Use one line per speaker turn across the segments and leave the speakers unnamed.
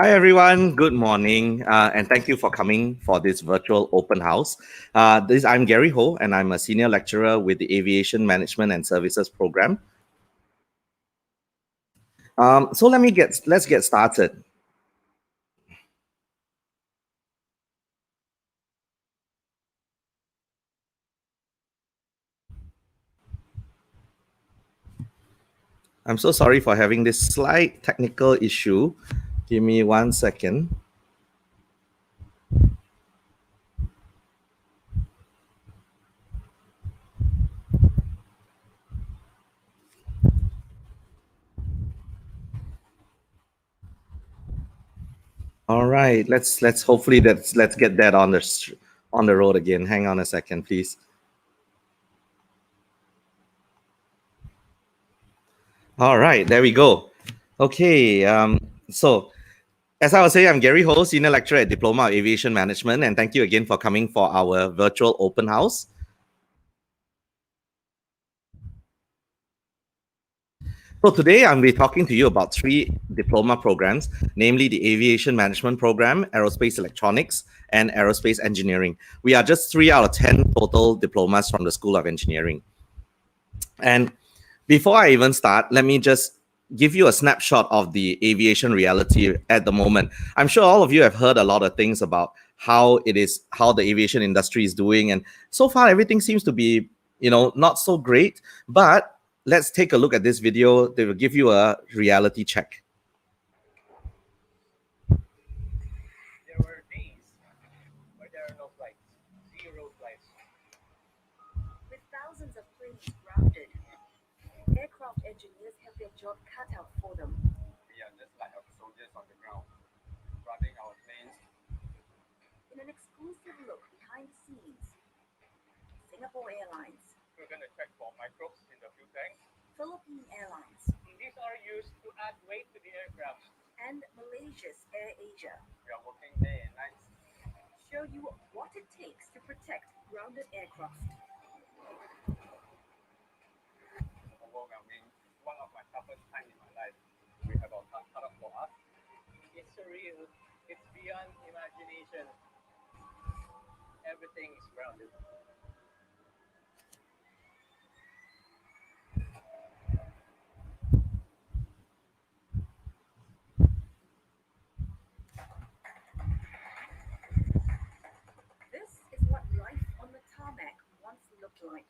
Hi, everyone. Good morning, and thank you for coming for this virtual open house. I'm Gary Ho, and I'm a senior lecturer with the Aviation Management and Services program. So let's get started. I'm so sorry for having this slight technical issue. Give me 1 second. All right, let's hopefully let's get that on the road again. Hang on a second, please. All right, there we go. Okay, so as I was saying, I'm Gary Ho, Senior Lecturer at Diploma of Aviation Management, and thank you again for coming for our virtual open house. So today I'm be talking to you about three diploma programs, namely the Aviation Management Program, Aerospace Electronics, and Aerospace Engineering. We are just 3 out of 10 total diplomas from the School of Engineering. And before I even start, let me just give you a snapshot of the aviation reality at the moment. I'm sure all of you have heard a lot of things about how the aviation industry is doing, and so far everything seems to be, not so great. But let's take a look at this video. They will give you a reality check.
There were days where there are no flights, zero flights.
With thousands of planes grounded, aircraft engineers have their job cut out for them.
We are just like soldiers on the ground, running our planes.
In an exclusive look behind the scenes, Singapore Airlines,
We're going to check for microbes in the fuel tanks.
Philippine Airlines,
These are used to add weight to the aircraft.
and Malaysia's Air Asia
We are working day and night.
show you what it takes to protect grounded aircraft.
Overwhelming, one of my toughest times in my life. We have our cut up for us. It's surreal. It's beyond imagination. Everything is grounded.
This is what life on the tarmac once looked like.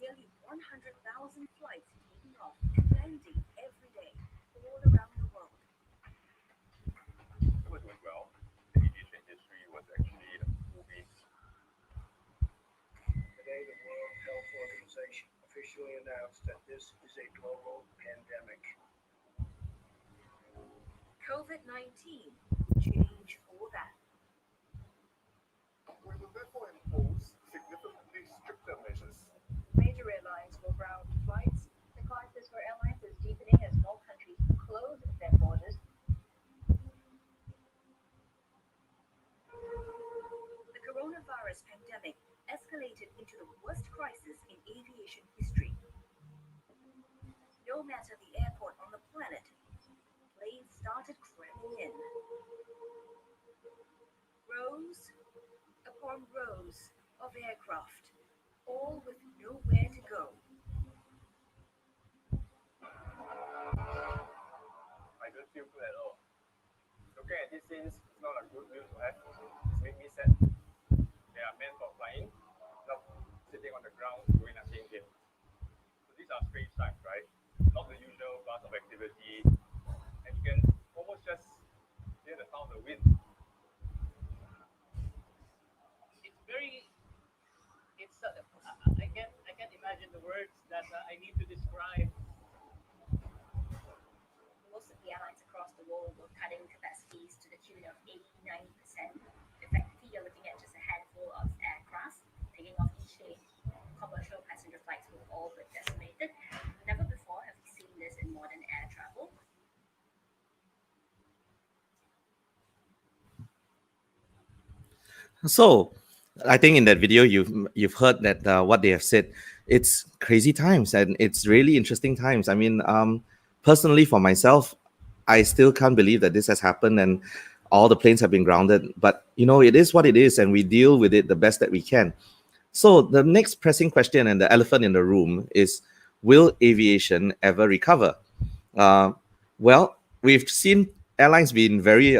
Nearly 100,000 flights taking off and landing every day all around the world.
It was doing well. The aviation industry was actually booming.
Today, the World Health Organization officially announced that this is a global pandemic.
COVID-19 changed all that.
We will therefore impose significantly stricter measures.
Major airlines will ground flights. The crisis for airlines is deepening as more countries close their borders.
The coronavirus pandemic escalated into the worst crisis in aviation history. No matter the airport on the planet, planes started cramming in. Rows upon rows of aircraft, all with nowhere to go.
I don't feel good at all. Looking at these scenes, it's not a good view to have. It's made me sad. They are meant for flying, not sitting on the ground doing nothing here. So these are strange times, right? Not the usual burst of activity, and you can almost just hear the sound of the wind. It's very. I can't imagine the words that I need to describe.
Most of the airlines across the world were cutting capacities to the tune of 80-90%. Effectively, you're looking at just a handful of aircraft taking off each day. Commercial passenger flights were all but decimated. Never before have we seen this in modern air travel.
So, I think in that video you've heard that what they have said. It's crazy times, and it's really interesting times. I mean, personally for myself, I still can't believe that this has happened and all the planes have been grounded. But it is what it is, and we deal with it the best that we can. So the next pressing question and the elephant in the room is: will aviation ever recover? Uh, well, we've seen airlines being very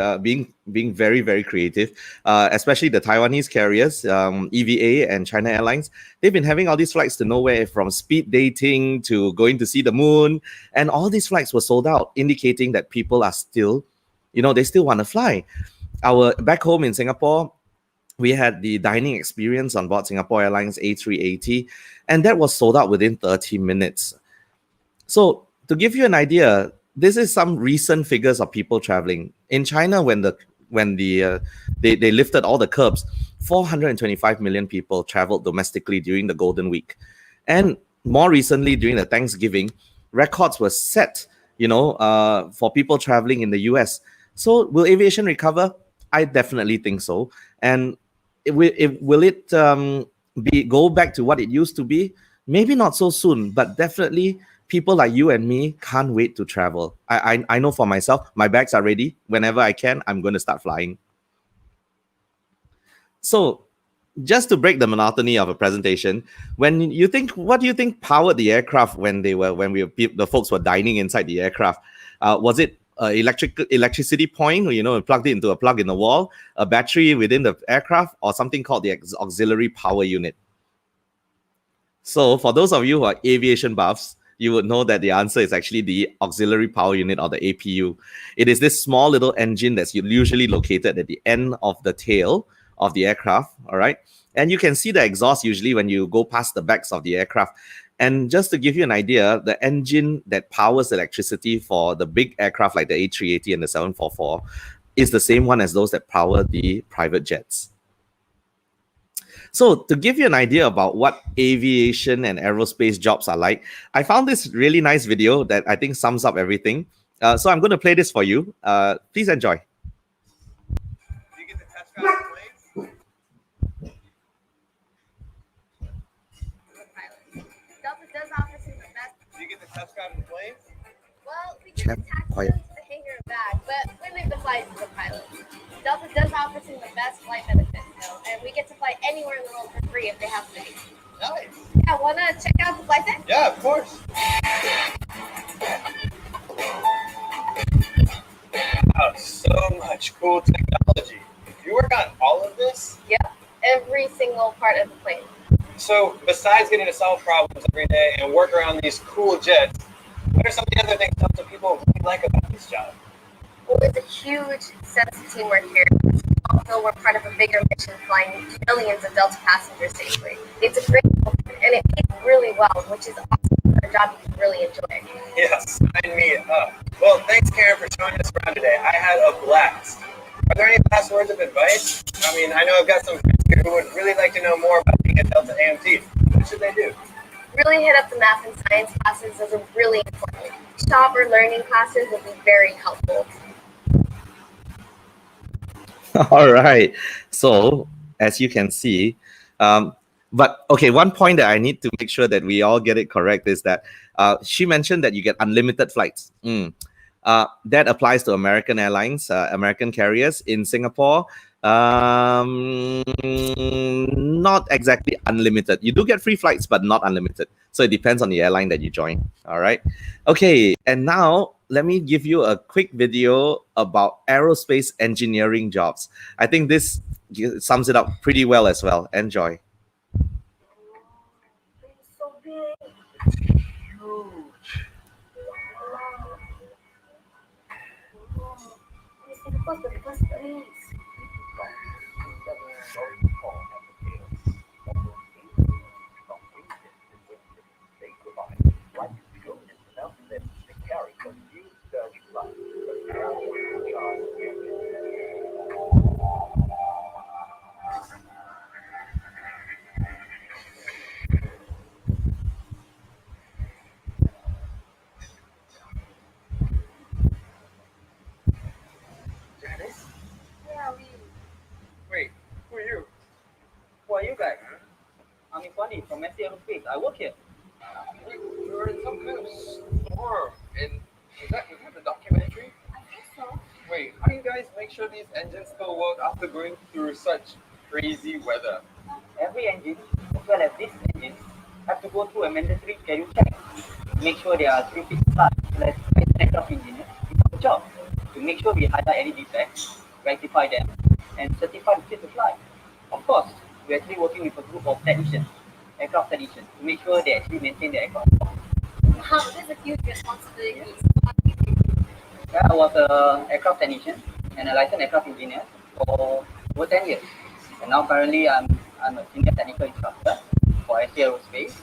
very creative, especially the Taiwanese carriers, EVA and China Airlines. They've been having all these flights to nowhere, from speed dating to going to see the moon, and all these flights were sold out, indicating that people are still, they still want to fly. Our back home in Singapore, we had the dining experience on board Singapore Airlines A380, and that was sold out within 30 minutes. So to give you an idea, this is some recent figures of people traveling in China. When they lifted all the curbs, 425 million people traveled domestically during the Golden Week, and more recently during the Thanksgiving, records were set. For people traveling in the U.S. So will aviation recover? I definitely think so. And will it go back to what it used to be? Maybe not so soon, but definitely people like you and me can't wait to travel. I know for myself, my bags are ready. Whenever I can, I'm going to start flying. So, just to break the monotony of a presentation, what do you think powered the aircraft when the folks were dining inside the aircraft? Was it electricity point, plugged it into a plug in the wall, a battery within the aircraft, or something called the auxiliary power unit? So for those of you who are aviation buffs, you would know that the answer is actually the auxiliary power unit, or the APU. It is this small little engine that's usually located at the end of the tail of the aircraft, all right? And you can see the exhaust usually when you go past the backs of the aircraft. And just to give you an idea, the engine that powers electricity for the big aircraft like the A380 and the 744 is the same one as those that power the private jets. So to give you an idea about what aviation and aerospace jobs are like, I found this really nice video that I think sums up everything. So I'm going to play this for you. Please enjoy.
Do you get to touch ground planes?
Delta does offer some of the best.
Do you get to touch ground in planes?
Well, we
Chat,
can taxi
quiet.
them to the hangar and back, but we leave the flights to the pilots. Delta does offer some of the best flight benefits, though, and we get to fly anywhere in the world for free if they have space.
Nice.
Yeah, wanna check out the flight deck?
Yeah, of course. Wow, so much cool technology. You work on all of this?
Yep, every single part of the plane.
So besides getting to solve problems every day and work around these cool jets, what are some of the other things that people really like about this job?
Well, there's a huge sense of teamwork here. Also, we're part of a bigger mission, flying millions of Delta passengers safely. It's a great culture, and it pays really well, which is awesome for a job you can really enjoy.
Yes, sign me up. Well, thanks, Karen, for showing us around today. I had a blast. Are there any last words of advice? I mean, I know I've got some friends here who would really like to know more about being a Delta AMT. What should they do?
Really hit up the math and science classes. Those are really important. Shop or learning classes will be very helpful.
All right. So as you can see, but okay, one point that I need to make sure that we all get it correct is that she mentioned that you get unlimited flights. That applies to American Airlines, American carriers in Singapore. Not exactly unlimited. You do get free flights, but not unlimited. So it depends on the airline that you join. All right. Okay. And now let me give you a quick video about aerospace engineering jobs. I think this sums it up pretty well as well. Enjoy.
It's so big.
Huge.
The first place.
Janice?
Yeah,
Wait, who are you?
Who are you guys? I'm Ifani from Aerospace. I work here.
You're in some kind of storm. And is that the documentary?
I
Right. How do you guys make sure these engines still work after going through such crazy weather?
Every engine, as well as these engines, have to go through a mandatory schedule check. Make sure they are 3 feet apart, so that as an aircraft engineer, it's our job to make sure we highlight any defects, rectify them, and certify the fit to fly. Of course, we're actually working with a group of technicians, aircraft technicians, to make sure they actually maintain the aircraft.
Wow, that's a huge responsibility. So what do you do?
Yeah, I was an aircraft technician and a licensed aircraft engineer for over 10 years. And now currently I'm a senior technical instructor for SC Aerospace.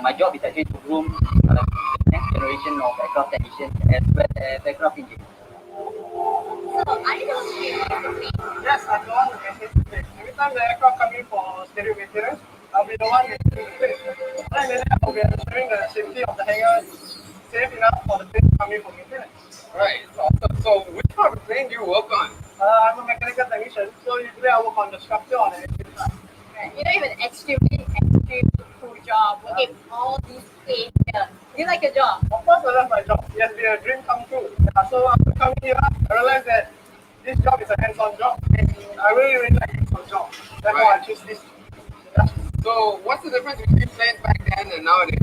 My job is actually to groom the next generation of aircraft technicians as well as aircraft engineers.
So are you the one who maintains the plane?
Yes, I'm the one who maintains the plane. Every time the aircraft come in for scheduled maintenance, I'll be the one maintaining the plane. Other than that, I'll be ensuring the safety of the hangar is safe enough for the plane to come in for maintenance.
Right. It's awesome. So which part of the plane do you work on?
I'm a mechanical technician, so usually I work on the structure on the engine side.
Right. You know, you have an extremely cool job working with all these planes here. Do you like your job?
Of course, I love my job. It has been a dream come true. So after coming here, I realized that this job is a hands-on job, and I really like hands-on job. Therefore, I choose this industry.
So what's the difference between planes back then and nowadays?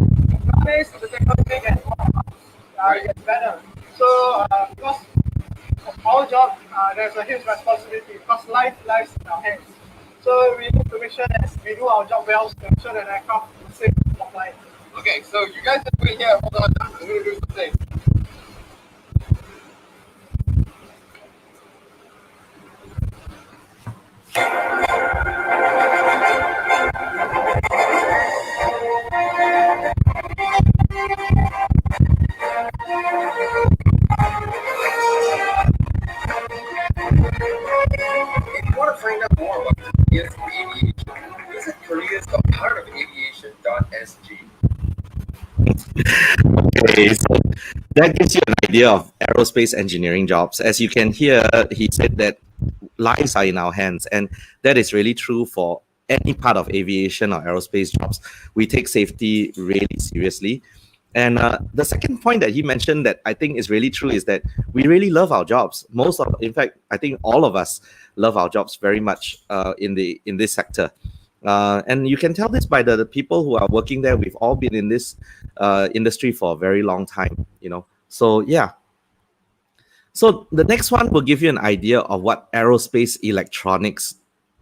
Nowadays, the technology gets more advanced, it gets better. So, because of our job, there's a huge responsibility because life lies in our hands. So we need to make sure that we do our job well to ensure that the aircraft is safe for flying.
Okay, so you guys just wait here. Hold on. I'm going to do something. If you want to find out more about Korea's aviation, visit Korea's The Art of Aviation.sg.
Okay, so that gives you an idea of aerospace engineering jobs. As you can hear, he said that lives are in our hands, and that is really true for any part of aviation or aerospace jobs. We take safety really seriously. And the second point that he mentioned that I think is really true is that we really love our jobs. In fact, I think all of us love our jobs very much in this sector. And you can tell this by the people who are working there. We've all been in this industry for a very long time, So yeah. So the next one will give you an idea of what aerospace electronics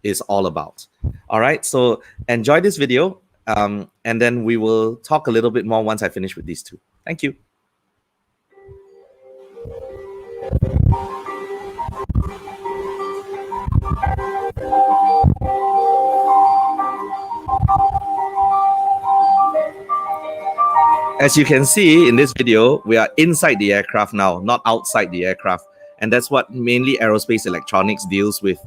is all about. All right. So enjoy this video, and then we will talk a little bit more once I finish with these two. Thank you. As you can see in this video, we are inside the aircraft now, not outside the aircraft. And that's what mainly aerospace electronics deals with.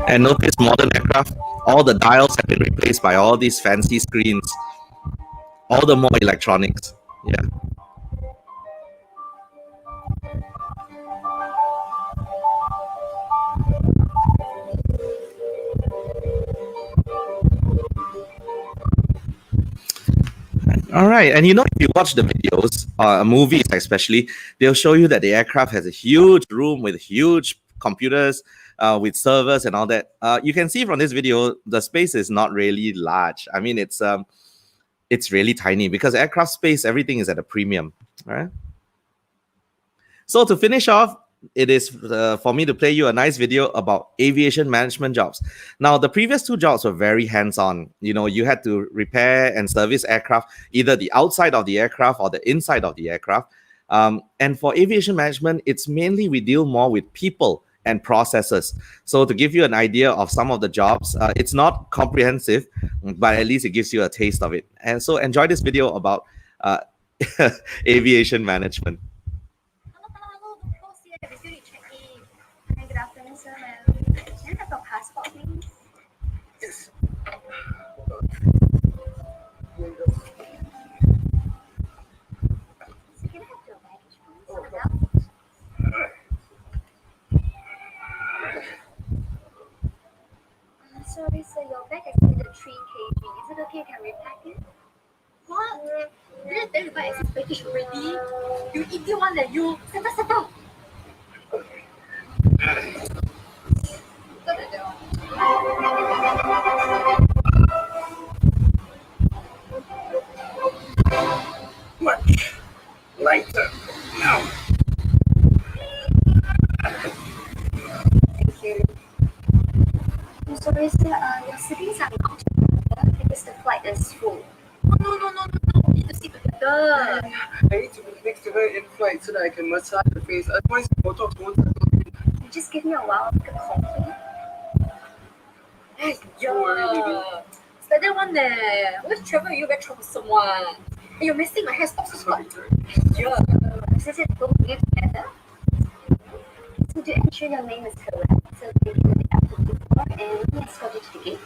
And notice modern aircraft, all the dials have been replaced by all these fancy screens, all the more electronics. Yeah. All right, and if you watch the videos, movies especially, they'll show you that the aircraft has a huge room with huge computers, with servers and all that. You can see from this video, the space is not really large. I mean, it's really tiny because aircraft space, everything is at a premium, right? So to finish off, it is for me to play you a nice video about aviation management jobs. Now, the previous two jobs were very hands-on. You had to repair and service aircraft, either the outside of the aircraft or the inside of the aircraft. And for aviation management, it's mainly we deal more with people and processes. So to give you an idea of some of the jobs, it's not comprehensive, but at least it gives you a taste of it. And so enjoy this video about aviation management.
Hello, the pros here okay, you can repack it. What? Did I tell you buy access package already? You idiot one that you. Settle.
Much lighter now.
Thank you. I'm sorry, sir. Your siblings are not together because the flight is full. Oh, no. We need to sit together.
I need to be next to her in flight so that I can massage her face. Otherwise, Botox won't settle in.
You just give me a while to get coffee. Hey,
Don't worry, baby.
It's like that one there. Always travel, you very troublesome one. Hey, you're messing my hair. Stop. Yeah. Since it's both live together. So to ensure your name is correct, so you do the application form and let me escort you to the gate.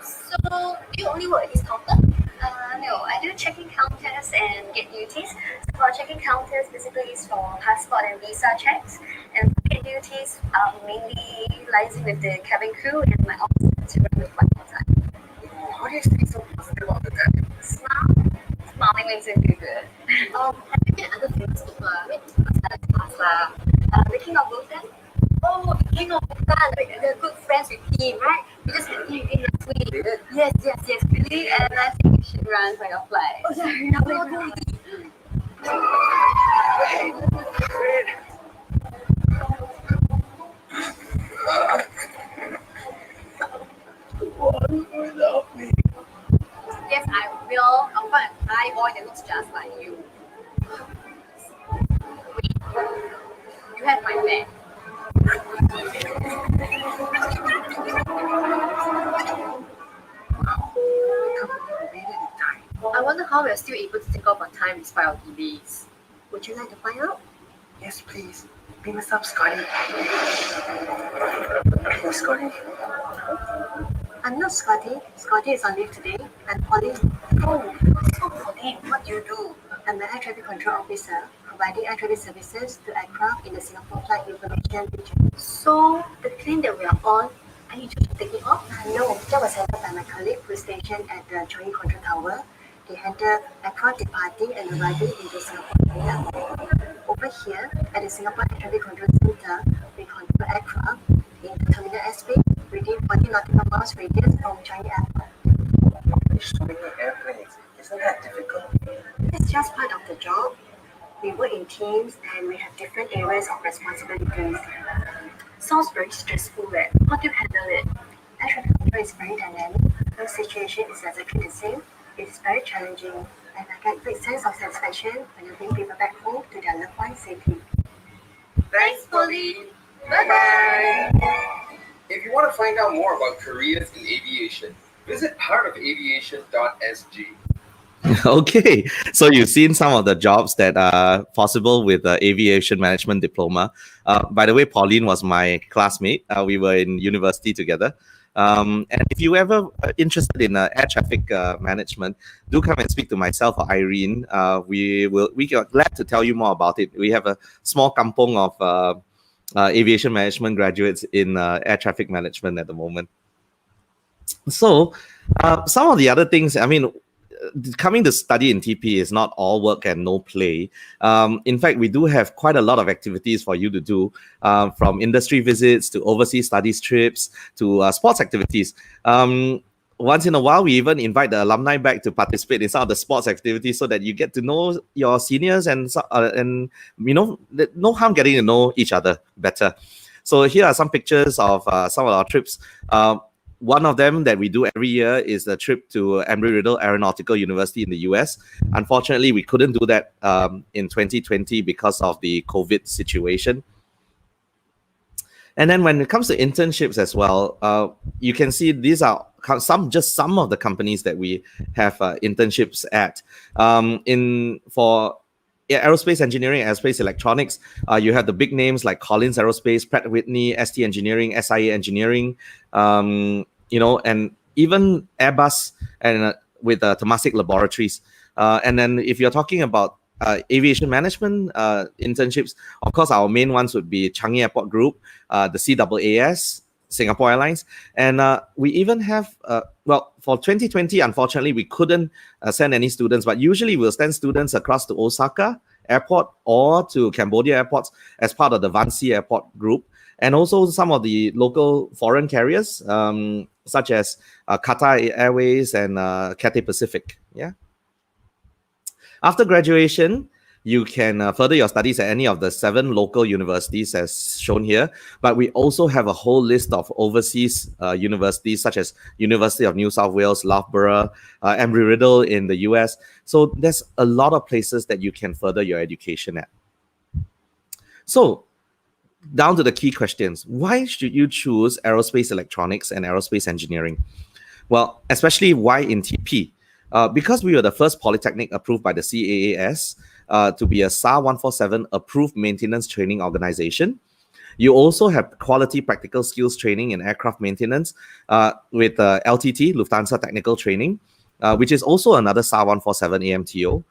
So, you only work at this counter? No, I do check-in counters and gate duties. So for check-in counters, basically is for passport and visa checks, and gate duties mainly liaising with the cabin crew and my officer to run the flight on time.
How do you stay so positive all the time?
Smiling makes it feel good. Have you met other famous people? The king of Bhutan? Oh, the king of Bhutan. They're good friends with him, right? We just met him again last week. Yes, really. And I think you should run for your flight. Oh, sorry, no.
Without me.
Yes, I will. I'll find a Thai boy that looks just like you. Wait, you have my bag. I wonder how we're still able to take off on time despite our delays. Would you like to find out?
Yes, please. Bring us up, Scotty. Hey, Scotty.
I'm not Scotty. Scotty is on leave today. I'm Pauline. Oh, so Pauline, what do you do? I'm the air traffic control officer, providing air traffic services to aircraft in the Singapore Flight Information Region. So, the plane that we are on, are you just taking off? No, that was handled by my colleague who is stationed at the Joint Control Tower. They handle aircraft departing and arriving in the Singapore Airport. Over here, at the Singapore Air Traffic Control Center, we control aircraft in the terminal airspace within 40 nautical miles radius from Changi Airport.
There's so many airplanes. Isn't that difficult?
It's just part of the job. We work in teams and we have different areas of responsibilities. Sounds very stressful, right? How do you handle it? Air traffic control is very dynamic. No situation is exactly the same. It's very challenging, and I get great sense of satisfaction when you bring people back home to their loved ones safely. Thanks, Pauline.
Bye. If you want to find out more about careers in aviation, visit heartofaviation.sg.
Okay, so you've seen some of the jobs that are possible with the aviation management diploma. By the way, Pauline was my classmate. We were in university together. And if you ever interested in air traffic management, do come and speak to myself or Irene. We are glad to tell you more about it. We have a small kampong of aviation management graduates in air traffic management at the moment. So some of the other things, I mean, coming to study in TP is not all work and no play. In fact, we do have quite a lot of activities for you to do, from industry visits to overseas studies trips to sports activities. Once in a while, we even invite the alumni back to participate in some of the sports activities so that you get to know your seniors and you know, no harm getting to know each other better. So here are some pictures of some of our trips. One of them that we do every year is the trip to Embry-Riddle Aeronautical University in the US. Unfortunately, we couldn't do that in 2020 because of the COVID situation. And then when it comes to internships as well, you can see these are some of the companies that we have internships at. For aerospace engineering, aerospace electronics, you have the big names like Collins Aerospace, Pratt Whitney, ST Engineering, SIA Engineering, and even Airbus and with Temasek Laboratories. And then if you're talking about aviation management internships, of course, our main ones would be Changi Airport Group, the CAAS, Singapore Airlines, and we even have, for 2020, unfortunately, we couldn't send any students, but usually we'll send students across to Osaka Airport or to Cambodia airports as part of the Vansi Airport Group, and also some of the local foreign carriers, such as Qatar Airways and Cathay Pacific. Yeah. After graduation, you can further your studies at any of the 7 local universities as shown here. But we also have a whole list of overseas universities, such as University of New South Wales, Loughborough, Embry-Riddle in the US. So there's a lot of places that you can further your education at. So down to the key questions. Why should you choose aerospace electronics and aerospace engineering? Well, especially why in TP? Because we were the first polytechnic approved by the CAAS to be a SAR 147 approved maintenance training organization. You also have quality practical skills training in aircraft maintenance with LTT, Lufthansa Technical Training, which is also another SAR 147 AMTO.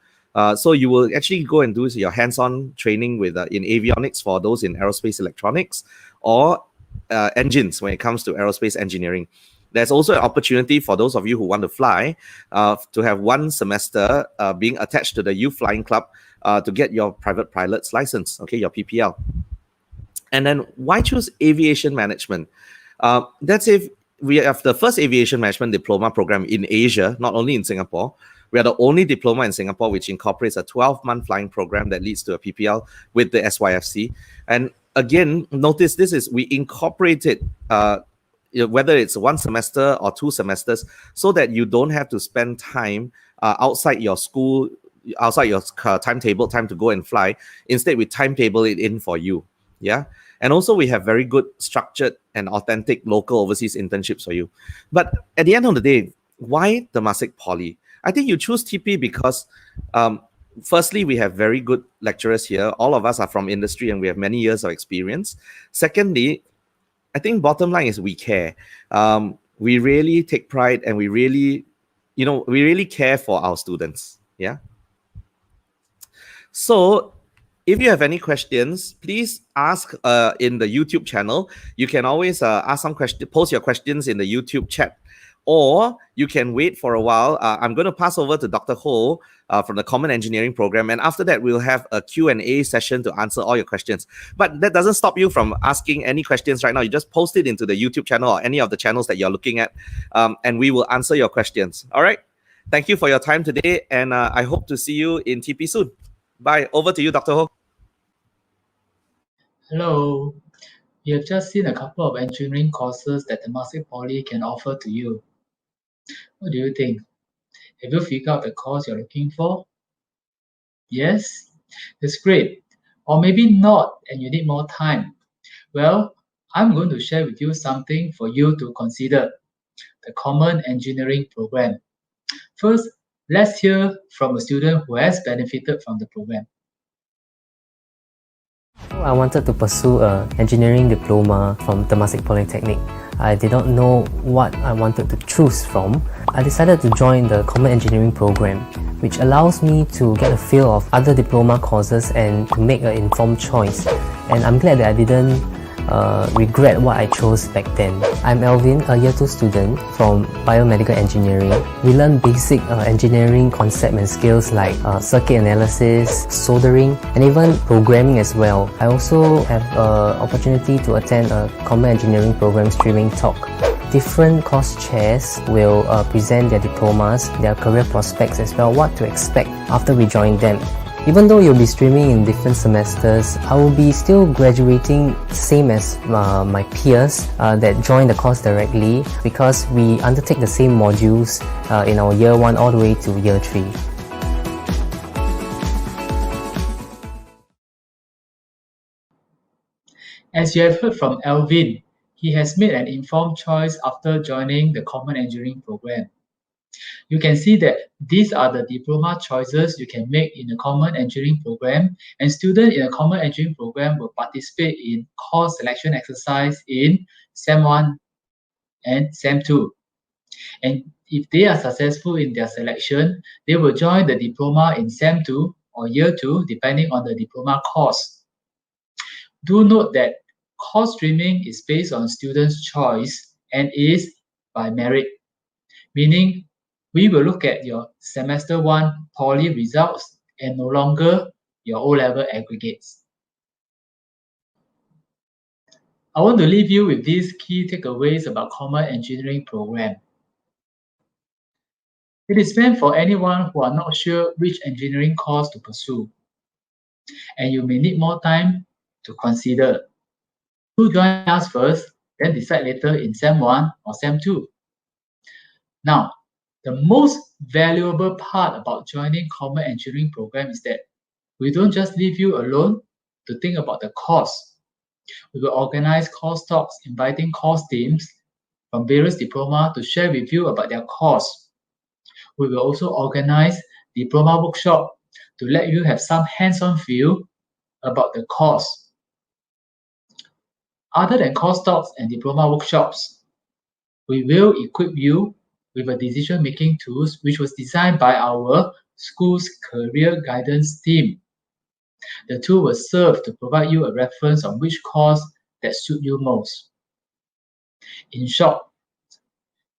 So you will actually go and do your hands-on training with in avionics for those in aerospace electronics or engines when it comes to aerospace engineering. There's also an opportunity for those of you who want to fly to have 1 semester being attached to the Youth Flying Club to get your private pilot's license, okay, your PPL. And then why choose aviation management? That's if we have the first aviation management diploma program in Asia, not only in Singapore. We are the only diploma in Singapore which incorporates a 12-month flying program that leads to a PPL with the SYFC. And again, notice this is we incorporated whether it's 1 semester or 2 semesters, so that you don't have to spend time outside your school, outside your timetable, time to go and fly. Instead, we timetable it in for you. Yeah. And also we have very good structured and authentic local overseas internships for you. But at the end of the day, why Temasek Poly? I think you choose TP because firstly, we have very good lecturers here. All of us are from industry and we have many years of experience. Secondly, I think bottom line is we care. We really take pride and we really care for our students. Yeah. So if you have any questions, please ask in the YouTube channel. You can always ask some questions, post your questions in the YouTube chat, or you can wait for a while. I'm going to pass over to Dr. Ho from the Common Engineering Program, and after that, we'll have a Q&A session to answer all your questions. But that doesn't stop you from asking any questions right now. You just post it into the YouTube channel or any of the channels that you're looking at, and we will answer your questions. All right? Thank you for your time today, and I hope to see you in TP soon. Bye. Over to you, Dr. Ho.
Hello. You have just seen a couple of engineering courses that Temasek Poly can offer to you. What do you think? Have you figured out the course you're looking for? Yes? That's great. Or maybe not, and you need more time. Well, I'm going to share with you something for you to consider, the Common Engineering Program. First, let's hear from a student who has benefited from the program.
I wanted to pursue an engineering diploma from Temasek Polytechnic. I did not know what I wanted to choose from. I decided to join the Common Engineering Program, which allows me to get a feel of other diploma courses and to make an informed choice. And I'm glad that I didn't regret what I chose back then. I'm Alvin, a Year 2 student from Biomedical Engineering. We learn basic engineering concepts and skills like circuit analysis, soldering, and even programming as well. I also have an opportunity to attend a Common Engineering Program streaming talk. Different course chairs will present their diplomas, their career prospects as well, what to expect after we join them. Even though you'll be streaming in different semesters, I will be still graduating same as my peers that join the course directly, because we undertake the same modules in our year 1 all the way to year 3.
As you have heard from Alvin, he has made an informed choice after joining the Common Engineering Program. You can see that these are the diploma choices you can make in the Common Engineering Program, and students in the Common Engineering Program will participate in course selection exercise in SEM 1 and SEM 2. And if they are successful in their selection, they will join the diploma in SEM 2 or Year 2, depending on the diploma course. Do note that course streaming is based on students' choice and is by merit, meaning we will look at your semester 1 poly results and no longer your O-level aggregates. I want to leave you with these key takeaways about Common Engineering Program. It is meant for anyone who are not sure which engineering course to pursue, and you may need more time to consider. Do join us first, then decide later in SEM 1 or SEM 2. Now, the most valuable part about joining Common Engineering Program is that we don't just leave you alone to think about the course. We will organize course talks inviting course teams from various diploma to share with you about their course. We will also organize diploma workshop to let you have some hands-on feel about the course. Other than course talks and diploma workshops, we will equip you with a decision-making tools which was designed by our school's career guidance team. The tool will serve to provide you a reference on which course that suit you most. In short,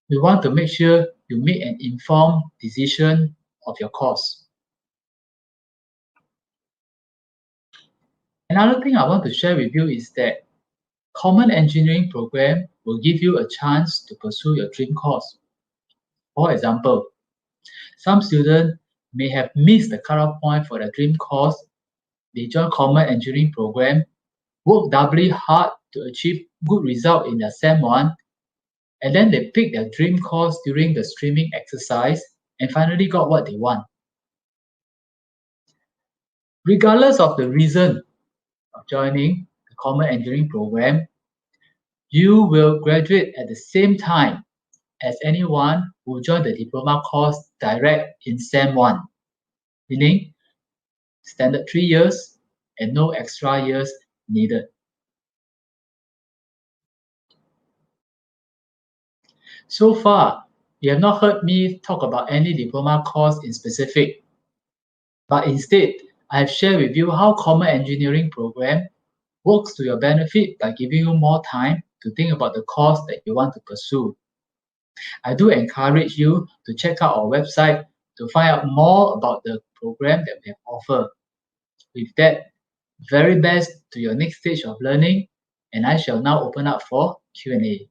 we want to make sure you make an informed decision of your course. Another thing I want to share with you is that Common Engineering Program will give you a chance to pursue your dream course. For example, some students may have missed the cutoff point for their dream course. They join Common Engineering Program, work doubly hard to achieve good result in their SEM 1, and then they pick their dream course during the streaming exercise and finally got what they want. Regardless of the reason of joining the Common Engineering Program, you will graduate at the same time as anyone who joined the diploma course direct in SEM 1, meaning standard 3 years and no extra years needed. So far, you have not heard me talk about any diploma course in specific, but instead, I have shared with you how Common Engineering Program works to your benefit by giving you more time to think about the course that you want to pursue. I do encourage you to check out our website to find out more about the program that we have offered. With that, very best to your next stage of learning, and I shall now open up for Q&A.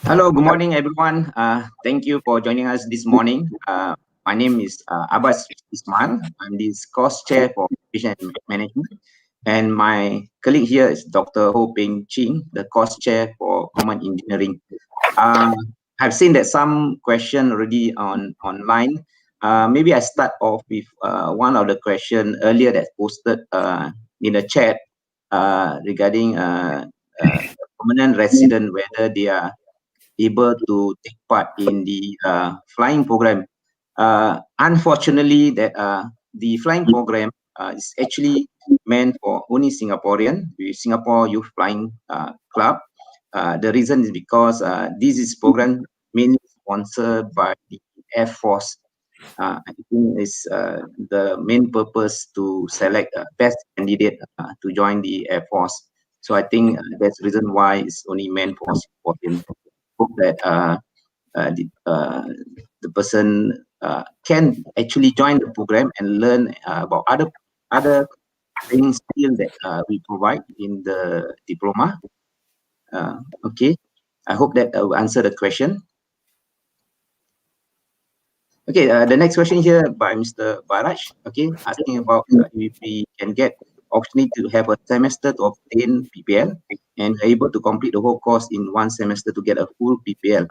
Hello, good morning, everyone. Thank you for joining us this morning. My name is Abbas Ismail. I'm the course chair for Aviation Management. And my colleague here is Dr. Ho Peng Ching, the course chair for Common Engineering. I've seen that some question already online. Maybe I start off with one of the question earlier that posted in the chat regarding permanent resident, whether they are able to take part in the flying program. Unfortunately, that the flying program is actually meant for only Singaporean, with Singapore Youth Flying Club. The reason is because this is program mainly sponsored by the Air Force. I think is the main purpose to select best candidate to join the Air Force. So I think that's the reason why it's only meant for Singaporean. Hope that the person can actually join the program and learn about other training skills that we provide in the diploma. Okay, I hope that will answer the question. Okay, the next question here by Mr. Baraj, okay, asking about if we can get opportunity to have a semester to obtain PPL, and able to complete the whole course in one semester to get a full PPL.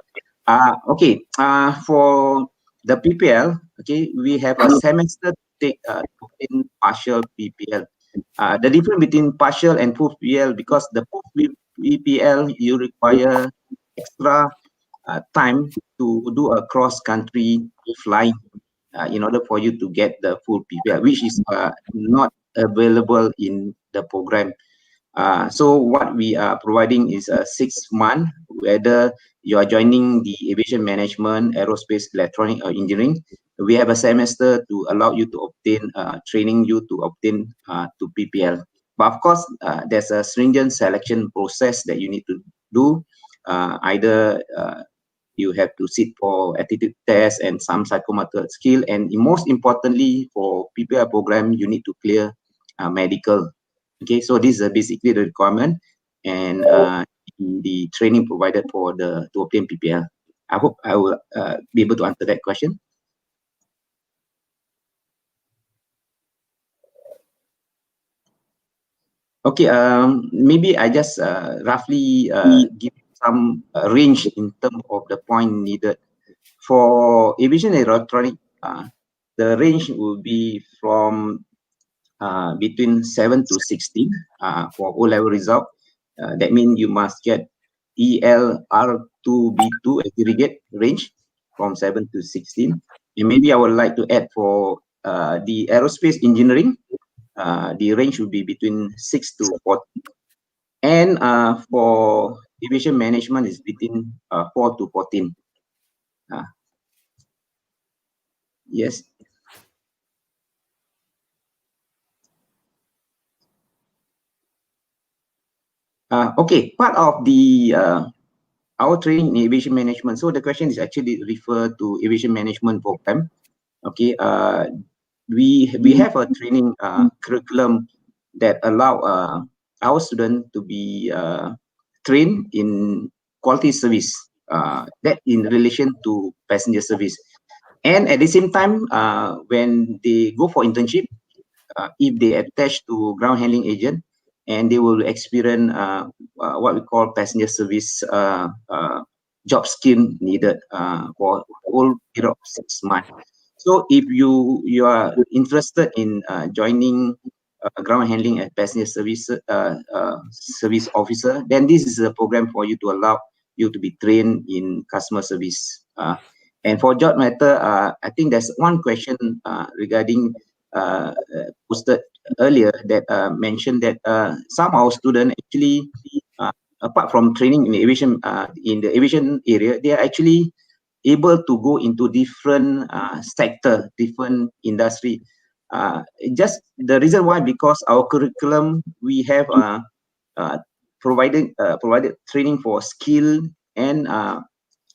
For the PPL, okay, we have a semester to take to obtain partial PPL. The difference between partial and full PPL, because the full PPL you require extra time to do a cross-country flying in order for you to get the full PPL, which is not available in the program. So what we are providing is a 6 month, whether you are joining the aviation management, aerospace, electronic, or engineering. We have a semester to allow you to obtain training you to obtain to PPL. But of course, there's a stringent selection process that you need to do. Either you have to sit for attitude test and some psychomotor skill, and most importantly for PPL program, you need to clear medical. Okay, so this is basically the requirement and the training provided for the to obtain PPL. I hope I will be able to answer that question. Okay, maybe I just roughly give some range in terms of the point needed. For aviation electronic, the range will be from between 7 to 16 for O-level result. That means you must get ELR2B2 aggregate range from 7 to 16. And maybe I would like to add for the aerospace engineering, the range would be between 6 to 14. And for aviation management is between 4 to 14. Yes. Okay, part of the our training in aviation management. So the question is actually referred to aviation management program. Okay, we have a training curriculum that allow our students to be trained in quality service. That in relation to passenger service, and at the same time, when they go for internship, if they attach to ground handling agent, and they will experience what we call passenger service job skill needed for whole period of 6 months. So if you are interested in joining ground handling and passenger service service officer, then this is a program for you to allow you to be trained in customer service. And for job matter, I think there's one question regarding posted earlier that mentioned that some of our students actually, apart from training in the aviation area, they are actually able to go into different sector, different industry. Just the reason why, because our curriculum, we have provided training for skill and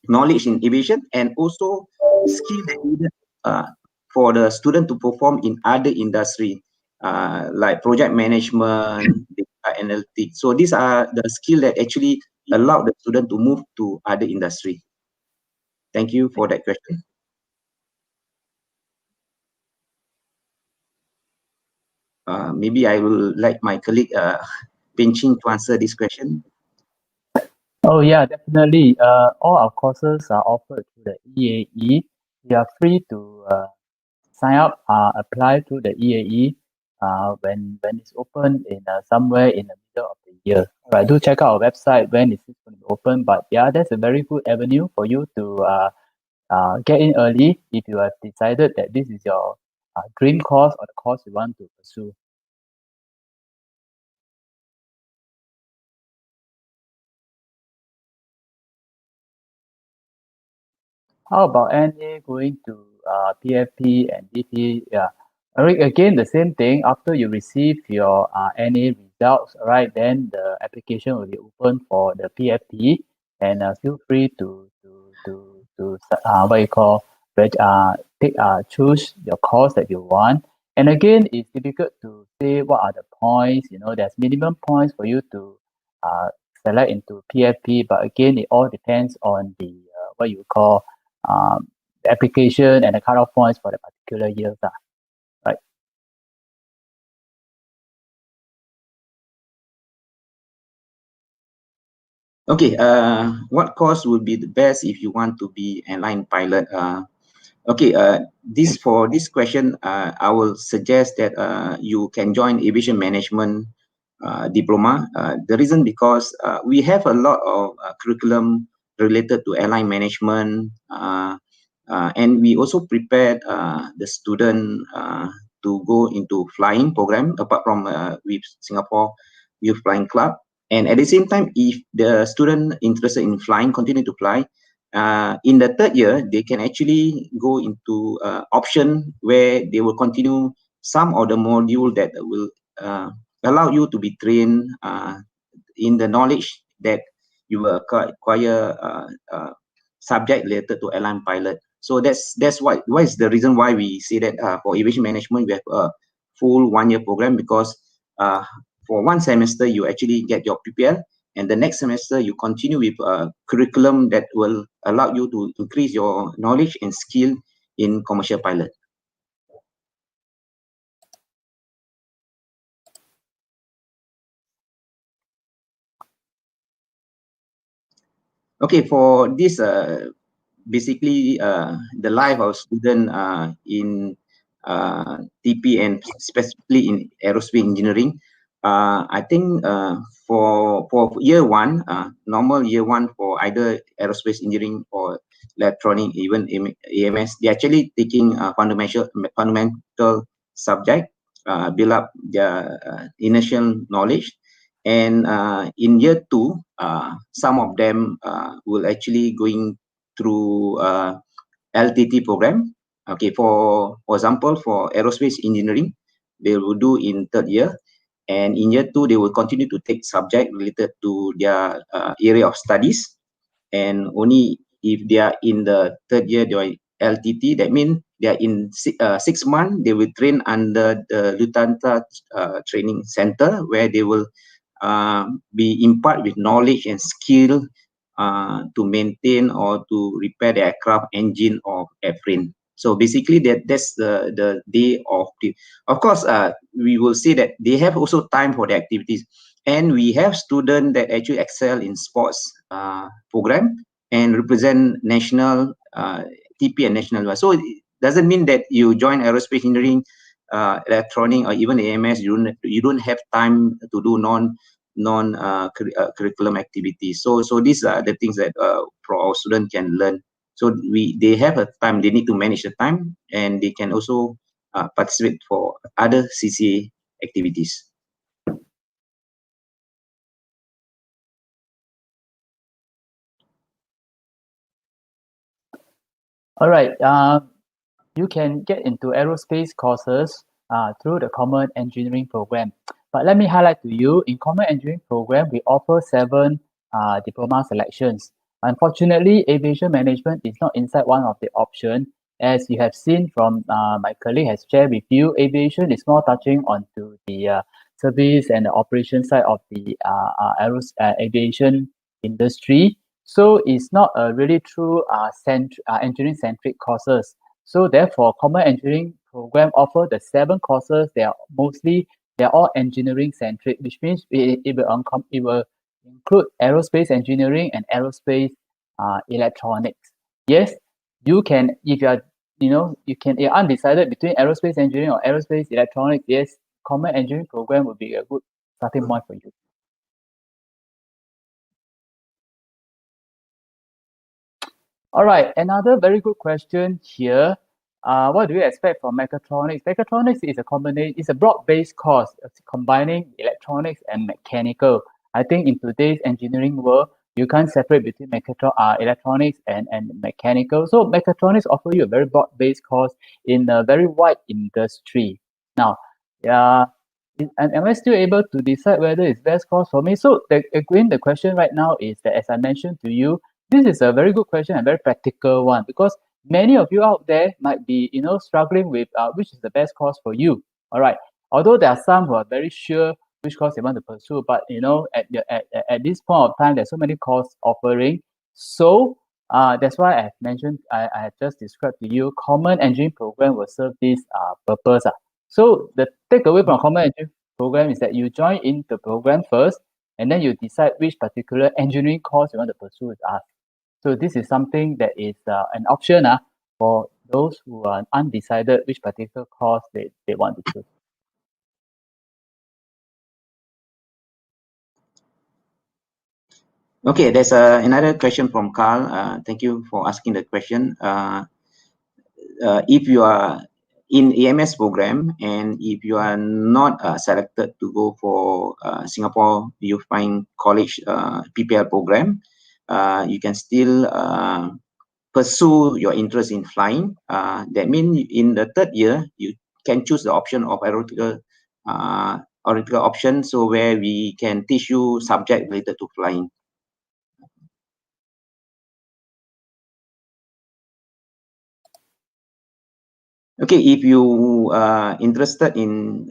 knowledge in aviation, and also skill that needed for the student to perform in other industry, like project management, data analytics. So these are the skill that actually allow the student to move to other industry. Thank you for that question. Maybe I will like my colleague Pinching to answer this question.
Oh yeah, definitely. All our courses are offered through the EAE. You are free to sign up, apply through the EAE when it's open in somewhere in the middle of the year. All right, do check out our website when it's going to be open. But yeah, that's a very good avenue for you to get in early if you have decided that this is your dream course or the course you want to pursue. How about NA going to PFP and DP? Yeah. Again, the same thing. After you receive your NA results, right, then the application will be open for the PFP, and feel free to what you call take choose your course that you want. And again, it's difficult to say what are the points. You know, there's minimum points for you to select into PFP, but again, it all depends on the what you call the application and the cutoff points for the particular years. Right.
Okay, what course would be the best if you want to be airline pilot? Okay, for this question, I will suggest that you can join aviation management diploma. The reason because we have a lot of curriculum related to airline management, and we also prepared the student to go into flying program apart from with Singapore Youth Flying Club. And at the same time, if the student interested in flying continue to fly, in the third year, they can actually go into option where they will continue some of the module that will allow you to be trained in the knowledge that you will acquire subject related to airline pilot. So that's what is the reason why we say that for aviation management we have a full 1-year program, because for one semester you actually get your PPL, and the next semester you continue with a curriculum that will allow you to increase your knowledge and skill in commercial pilot. Okay, for this basically the life of student in TP and specifically in aerospace engineering. I think for year one, normal year one for either aerospace engineering or electronic, even AMS, they're actually taking fundamental subject, build up their initial knowledge. And in year two, some of them will actually going through LTT program. Okay, for example, for aerospace engineering, they will do in third year, and in year two they will continue to take subject related to their area of studies. And only if they are in the third year they are LTT, that means they are in 6 months they will train under the Lufthansa training center, where they will be impart with knowledge and skill to maintain or to repair the aircraft engine or airframe. So basically that's the day of the, of course we will see that they have also time for the activities, and we have students that actually excel in sports program and represent national TP and national. So it doesn't mean that you join aerospace engineering, electronic, or even AMS, you don't have time to do curriculum activities. So these are the things that for our student can learn. So they have a time, they need to manage the time, and they can also participate for other CCA activities.
All right. You can get into aerospace courses through the Common Engineering Program. But let me highlight to you, in Common Engineering Program, we offer 7 diploma selections. Unfortunately, aviation management is not inside one of the options. As you have seen from my colleague has shared with you, aviation is more touching onto the service and the operation side of the aviation industry. So it's not a really true engineering-centric courses. So therefore, Common Engineering Program offer the 7 courses. They're all engineering-centric, which means it will include aerospace engineering and aerospace electronics. Yes, you can, if you are, you're undecided between aerospace engineering or aerospace electronics. Yes, Common Engineering Program would be a good starting point for you. All right, another very good question here. What do you expect from mechatronics? Mechatronics is a combination, it's a broad-based course combining electronics and mechanical. I think in today's engineering world, you can't separate between electronics and mechanical. So mechatronics offer you a very broad-based course in a very wide industry. Now, am I still able to decide whether it's best course for me? So again, the question right now is that, as I mentioned to you, this is a very good question and very practical one, because many of you out there might be, struggling with which is the best course for you. All right. Although there are some who are very sure which course they want to pursue, but at this point of time, there's so many course offering. So that's why I've mentioned, I have just described to you, Common Engineering Program will serve this purpose. So the takeaway from Common Engineering Program is that you join in the program first,
and then you decide which particular engineering course you want to pursue with us. So this is something that is an option for those who are undecided which particular course they want to choose.
Okay, there's another question from Carl. Thank you for asking the question. If you are in EMS program and if you are not selected to go for Singapore Youth Flying College PPL program, you can still pursue your interest in flying. That means in the third year, you can choose the option of aeronautical option, so where we can teach you subject related to flying. Okay, if you are interested in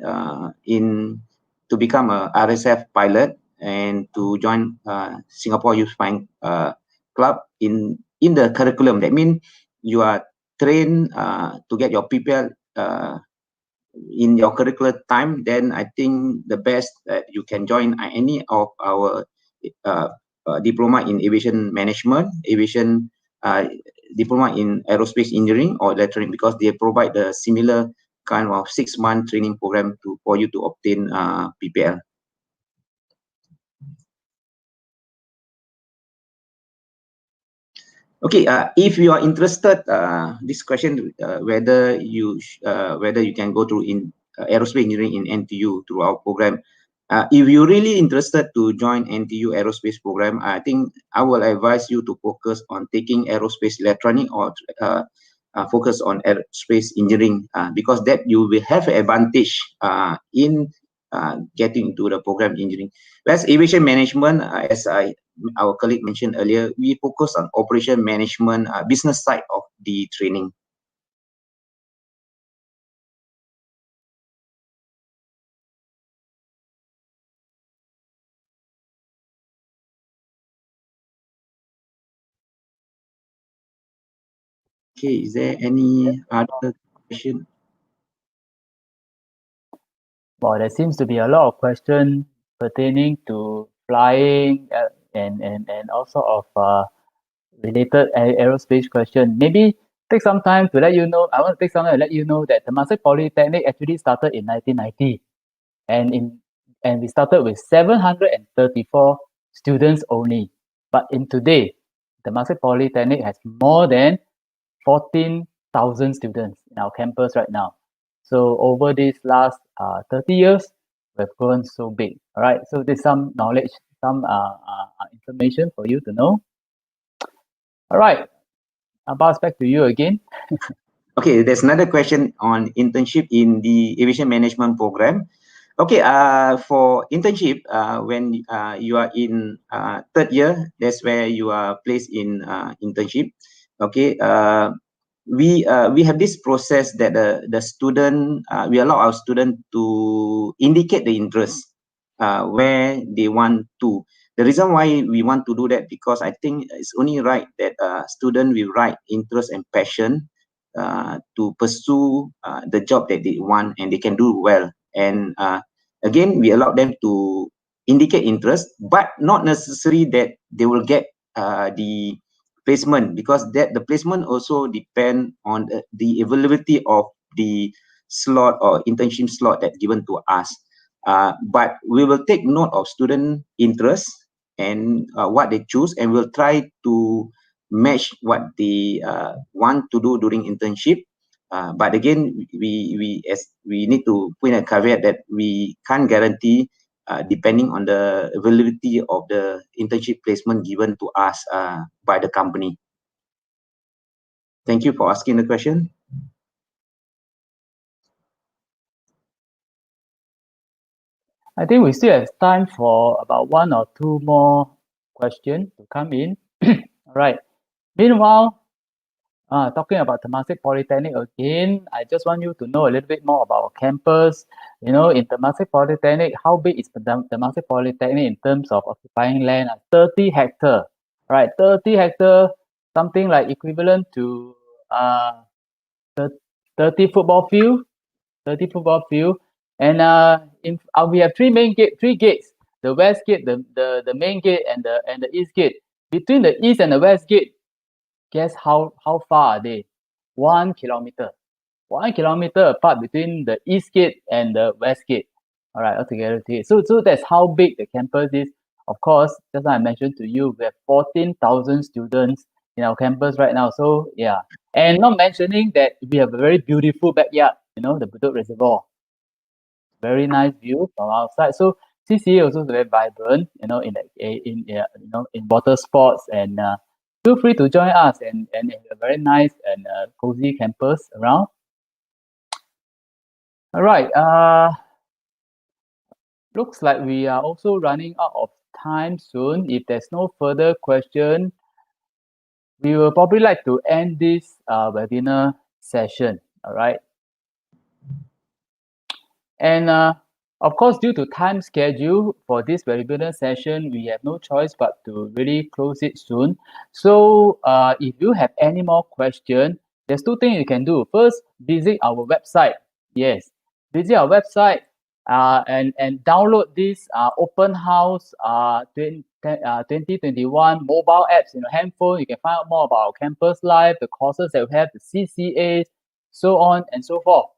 to become a RSF pilot and to join Singapore Youth Flying Club in the curriculum, that means you are trained to get your PPL in your curricular time, then I think the best that you can join any of our diploma in aviation management, aviation diploma in aerospace engineering or electronic, because they provide the similar kind of 6-month training program for you to obtain PPL. Okay, if you are interested, this question whether you can go through in aerospace engineering in NTU through our program. If you're really interested to join NTU aerospace program, I think I will advise you to focus on taking aerospace electronic or focus on aerospace engineering, because that you will have an advantage in getting into the program engineering. Whereas aviation management, as our colleague mentioned earlier, we focus on operation management, business side of the training. Okay, is there any other question?
Well, there seems to be a lot of questions pertaining to flying and also of related aerospace question. Maybe take some time to let you know. I want to take some time to let you know that Temasek Polytechnic actually started in 1990, and we started with 734 students only. But in today, Temasek Polytechnic has more than 14,000 students in our campus right now. So over these last 30 years, we've grown so big. All right. So there's some knowledge, some information for you to know. All right. I'll pass back to you again.
Okay, there's another question on internship in the aviation management program. Okay, for internship, when you are in third year, that's where you are placed in internship. Okay, we have this process that the student, we allow our student to indicate the interest where they want to. The reason why we want to do that, because I think it's only right that student will write interest and passion to pursue the job that they want and they can do well. And again, we allow them to indicate interest, but not necessarily that they will get the placement, because that the placement also depend on the availability of the slot or internship slot that given to us. But we will take note of student interest and what they choose, and we'll try to match what they want to do during internship. But again, we need to put in a caveat that we can't guarantee depending on the availability of the internship placement given to us by the company. Thank you for asking the question.
I think we still have time for about one or two more questions to come in. All right. Meanwhile, talking about Temasek Polytechnic again, I just want you to know a little bit more about our campus. You know, in Temasek Polytechnic, how big is Temasek Polytechnic in terms of occupying land? 30 hectare, right? 30 hectare, something like equivalent to 30 football field, 30 football field. And we have three gates. the west gate, the main gate, and the east gate. Between the east and the west gate, guess how far are they? 1 kilometer. 1 kilometer apart between the east gate and the west gate. All right, altogether. So that's how big the campus is. Of course, just like I mentioned to you, we have 14,000 students in our campus right now. So yeah, and not mentioning that we have a very beautiful backyard. The Bedok Reservoir. Very nice view from outside. So CCA also is very vibrant. In water sports, and feel free to join us and a very nice and cozy campus around. All right. Looks like we are also running out of time soon. If there's no further question, we will probably like to end this webinar session. All right. And of course, due to time schedule for this webinar session, we have no choice but to really close it soon. So if you have any more questions, there's two things you can do. First, visit our website. Yes, visit our website and download this open house 2021 mobile apps in your handphone. You can find out more about our campus life, the courses that we have, the CCAs, so on and so forth.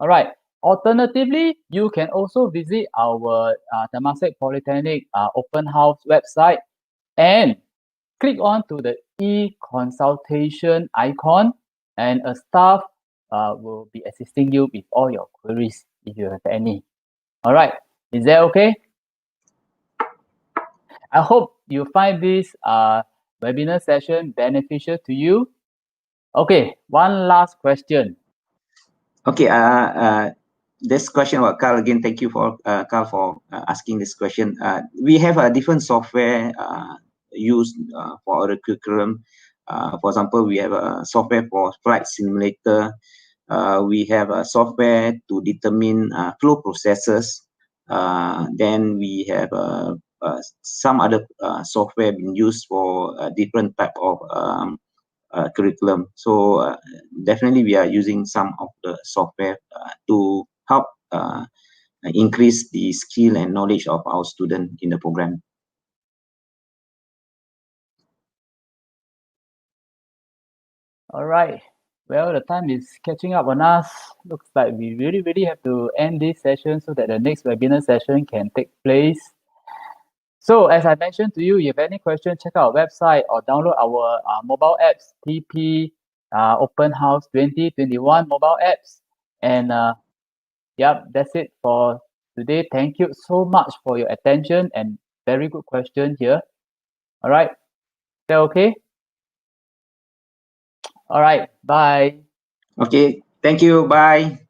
All right. Alternatively, you can also visit our Temasek Polytechnic open house website and click on to the e-consultation icon, and a staff will be assisting you with all your queries if you have any. All right, is that okay? I hope you find this webinar session beneficial to you. Okay, one last question.
Okay, this question about Carl again. Thank you for Carl for asking this question. We have a different software used for our curriculum. For example, we have a software for flight simulator. We have a software to determine flow processes. Then we have some other software being used for different type of curriculum. So definitely we are using some of the software to help increase the skill and knowledge of our student in the program.
All right. Well, the time is catching up on us. Looks like we really have to end this session so that the next webinar session can take place. So as I mentioned to you, if you have any questions, check out our website or download our mobile apps, TP Open House 2021 mobile apps. And yep, that's it for today. Thank you so much for your attention and very good question here. All right. Is that okay? All right. Bye.
Okay, thank you. Bye.